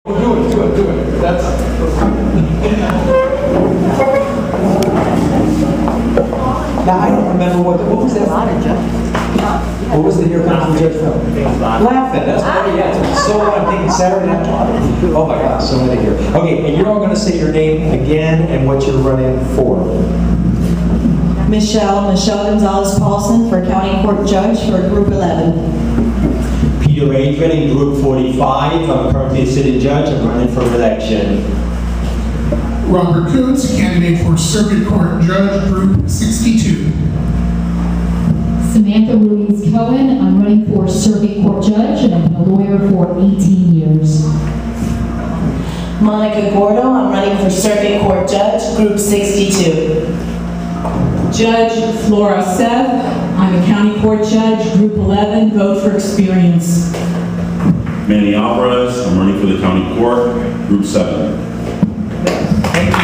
Do it. That's. Now I don't remember what was that from? What was the Here Comes the Judge film? Laugh at. That's what. Yeah. So I'm thinking Saturday Night Live. Oh my gosh, so many here. Okay, and you're all going to say your name again and what you're running for. Michelle Gonzalez-Paulson for County Court Judge for Group 11. Peter Adrian in Group 45. I'm currently a sitting judge. I'm running for election. Robert Koontz, candidate for Circuit Court Judge, Group 62. Samantha Ruiz Cohen. I'm running for Circuit Court Judge and I've been a lawyer for 18 years. Monica Gordo. I'm running for Circuit Court Judge, Group 62. Judge Flora Seth. I'm a County Court Judge, Group 11, vote for experience. Manny Alvarez. I'm running for the County Court, Group 7. Thank you.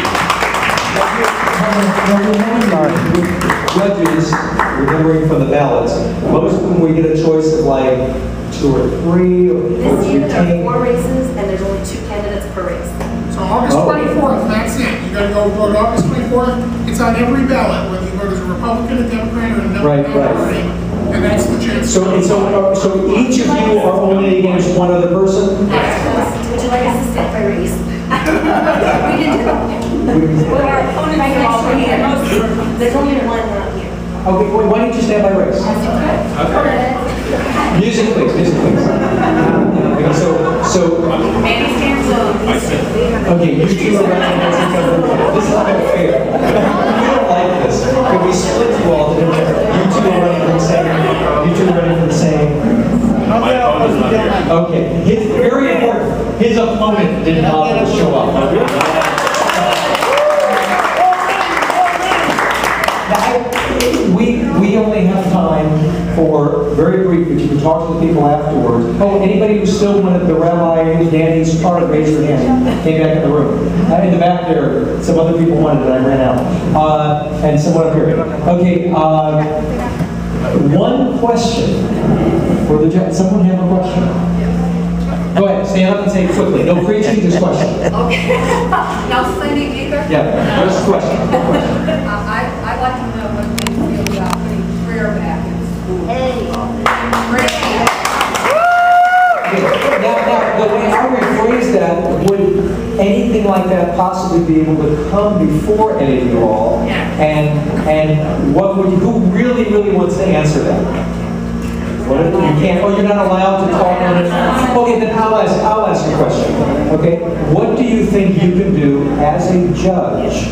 Judges, remembering from the ballots, most of them we get a choice of like 2 or 3 or This year there are 4 races and there's only 2 candidates per race. So August 24th, that's it. You got to go vote August 24th. It's on every ballot, whether you vote as a Republican, a Democrat, or a Democrat party. And that's the chance. So each of you are only against one other person? Yes. Would you like us to sit by race? We didn't do that. Well, our opponents are all here. There's only one not here. Okay, why don't you stand by race? Okay. Music, please. Okay, so. Manny stands up. Okay, you two are running against each other. This is not fair. We don't like this. Can we split you all? You two are running for the same. You two are running for the same. My opponent is not here. Okay, very important. His opponent did not show up. We only have time for very brief, but you can talk to the people afterwards. Oh, anybody who still wanted the rabbi Danny's card, raise your hand. Came back in the room. In the back there, some other people wanted it. I ran out. And someone up here. Okay. One question for the judge. Someone have a question? Go ahead. Stand up and say it quickly. No preaching, just question. Okay. Now, Cindy Gaither. Yeah. What's the question? I'd like to know what they feel about putting prayer back in school. Hey. Now, the way I rephrase that, would anything like that possibly be able to come before any of you all? Yeah. And what would you, who really wants to answer that? What, you can't, oh, you're not allowed to talk on it? Okay, then I'll ask you a question. Okay, what do you think you can do as a judge?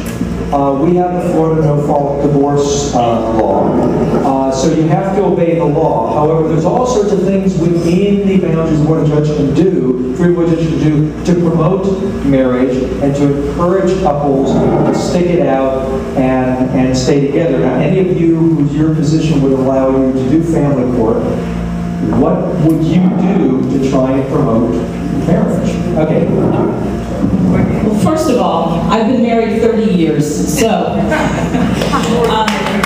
We have the Florida no-fault divorce law, so you have to obey the law. However, there's all sorts of things within the boundaries of what a judge can do, what a judge can do to promote marriage and to encourage couples to stick it out and stay together. Now, any of you whose your position would allow you to do family court, what would you do to try and promote marriage? Okay. Well, first of all, I've been married 30 years, so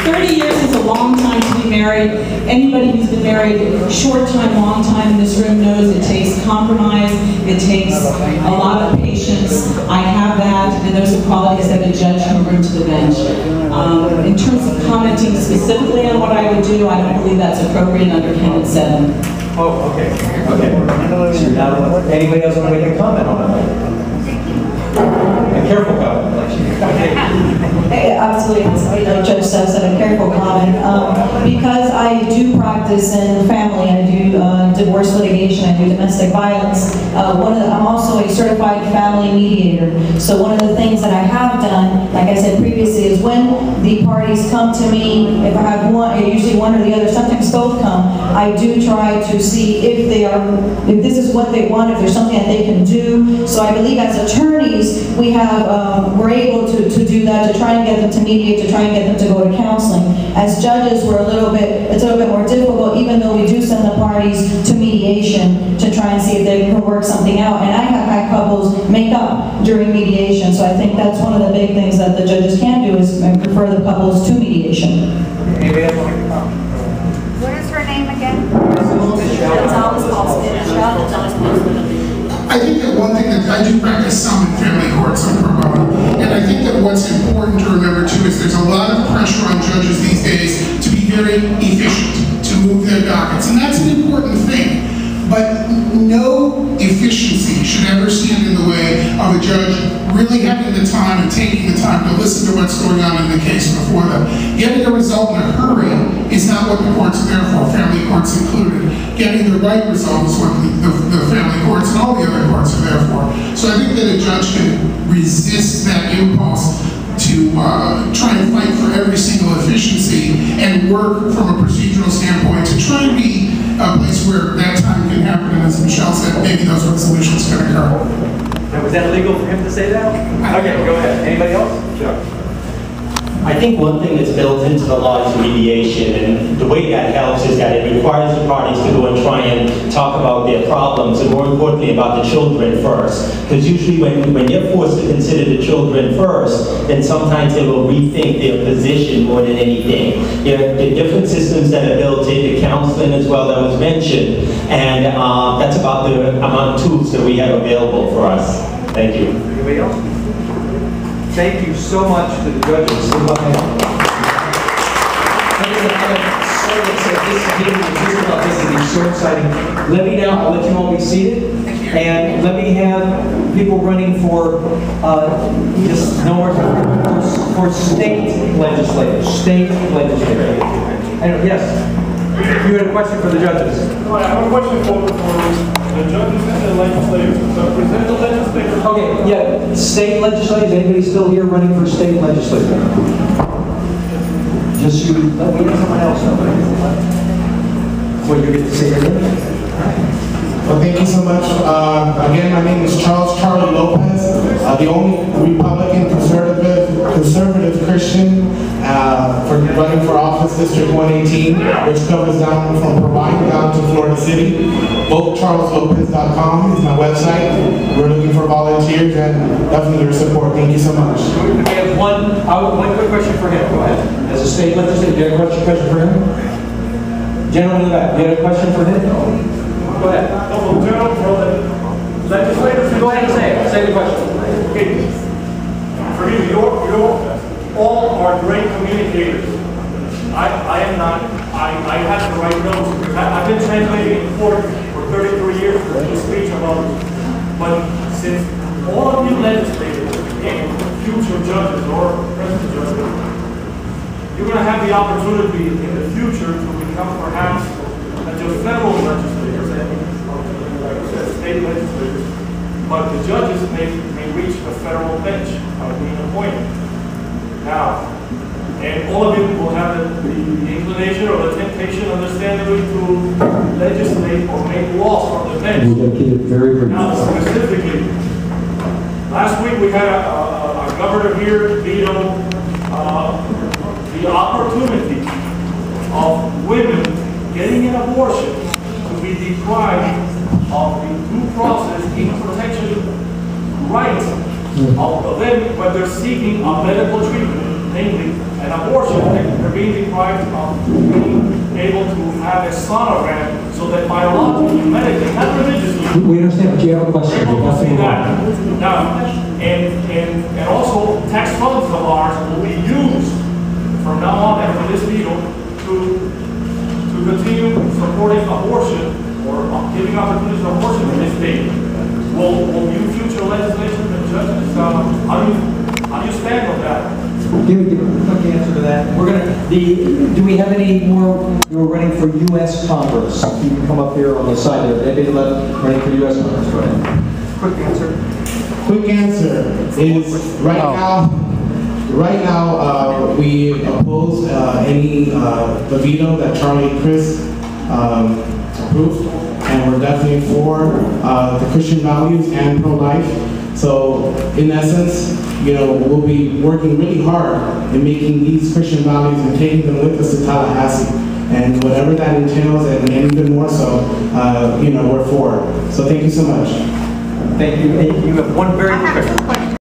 30 years is a long time to be married. Anybody who's been married short time, long time in this room knows it takes compromise, it takes a lot of patience. I have that, and those are qualities that a judge can bring to the bench. In terms of commenting specifically on what I would do, I don't believe that's appropriate under Canon 7. Oh, okay. So now, anybody else want to make a comment on that? A careful comment. Absolutely, like Judge Seth said, a careful comment. Because I do practice in family, I do divorce litigation, I do domestic violence. I'm also a certified family mediator. So one of the things that I have done, like I said previously, is when the parties come to me, if I have one, usually one or the other, sometimes both come, I do try to see if this is what they want, if there's something that they can do. So I believe as attorneys, we're able to do that, to try and get them to mediate, to try and get them to go to counseling. As judges, it's a little bit more difficult, even though we do send the parties to mediation to try and see if they can work something out. And I have had couples make up during mediation, so I think that's one of the big things that the judges can do is refer the couples to mediation. What is her name again? Gonzalez-Paulson. I think that one thing that I do practice some in family courts on pro bono, and I think that what's important to remember too is there's a lot of pressure on judges these days to be very efficient, to move their dockets, and that's an important thing. But no efficiency should ever stand in the way of a judge really having the time and taking the time to listen to what's going on in the case before them. Getting a result in a hurry is not what the courts are there for, family courts included. Getting the right result is what the family courts and all the other courts are there for. So I think that a judge can resist that impulse to try and fight for every single efficiency and work from a procedural standpoint to try and be a place where that time can happen, and as Michelle said, maybe those resolutions can occur. Now, was that illegal for him to say that? Okay, go ahead. Anybody else? Sure. I think one thing that's built into the law is mediation, and the way that helps is that it requires the parties to go and try and talk about their problems, and more importantly about the children first. Because usually when you're forced to consider the children first, then sometimes they will rethink their position more than anything. You know, the different systems that are built in, the counseling as well that was mentioned, and that's about the amount of tools that we have available for us. Thank you. Anybody else? Thank you so much to the judges. I'm so exciting. Let me now, I'll let you all be seated. And let me have people running for, just nowhere for state legislators. State legislators. Yes. You had a question for the judges. No, I have a question for the judges and the legislators. So present the legislators. Okay, yeah, state legislators. Anybody still here running for state legislature? Just you. Let me someone else know. What you get to say here? Well, thank you so much. Again, my name is Charlie Lopez, the only Republican conservative Christian for running for office, District 118, which covers down from Hawaii down to Florida City. VoteCharlesLopez.com is my website. We're looking for volunteers and definitely your support. Thank you so much. I have one quick question for him. Go ahead. As a state legislator, do you have a question for him? Gentleman in the back, do you have a question for him? Go ahead. No, General, for the legislators. Go ahead and say it. Say the question. Okay. For you, all are great communicators. I am not. I have to write notes because I've been translating in court for 33 years to speech of others. But since all of you legislators and future judges or present judges, you're going to have the opportunity in the future to become perhaps not just federal legislators and like I said, state legislators, but the judges may reach the federal bench by being appointed. Now, and all of you will have the inclination or the temptation, understandably, to legislate or make laws from the bench. We're going to keep it very brief. Now, specifically, last week we had a governor here veto the opportunity of women getting an abortion to be deprived of the due process equal protection rights of them when they're seeking a medical treatment, namely an abortion. They're being deprived of being able to have a sonogram so that biologically, medically, not religiously. We understand, but you have a question. Now, and also tax funds of ours will be used from now on after this veto to continue supporting abortion or giving opportunities for abortion in this state. Will you future legislators and judges, how do you stand on that? Give a quick answer to that. We're gonna. Do we have any more? You're running for U.S. Congress. You can come up here on the side there. Maybe running for U.S. Congress. Go ahead. Quick answer. Quick answer is right now we oppose any the veto that Charlie and Chris approved, and we're definitely for the Christian values and pro-life. So in essence, you know, we'll be working really hard in making these Christian values and taking them with us to Tallahassee, and whatever that entails, and even more so, you know, we're for it. So thank you so much. Thank you. You have one very quick question.